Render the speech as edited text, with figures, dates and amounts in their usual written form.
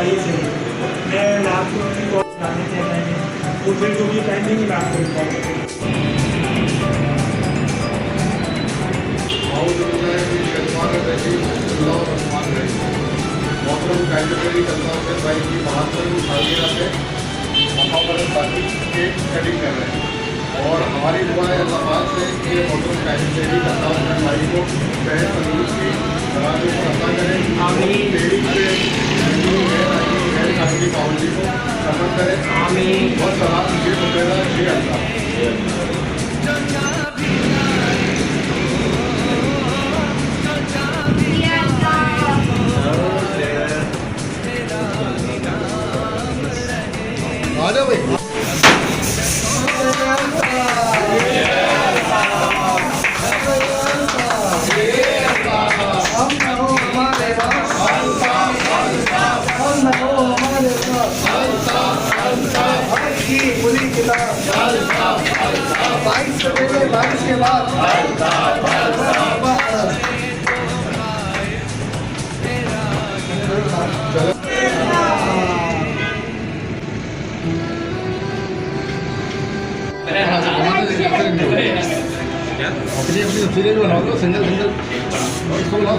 आइए सही। मैं आपको उनकी कॉल बताने के टाइम तो फिर जो भी टाइमिंग मैं आपको इन्फॉर्म करूँगा। मोहतरम कैंडिडेट कंसल्टेंट भाई की 72वीं सालगिरह से महाभारत केक कटिंग कर रहे हैं और हमारी दुआ है अल्लाह पाक से कि मोहतरम कैंडिडेट कंसल्टेंट भाई को सेहत तंदुरुस्ती की अता करें। आमीन। देरी से गैर कानूनी पाबंदी को खत्म करें। आमीन। और सलाह ये वगैरह ये अल्लाह आ जाओ भाई। बाईस से पहले 22 के बाद अपनी अपनी सीरियल बनाओ, सिंगल सिंगल इसको बनाओ।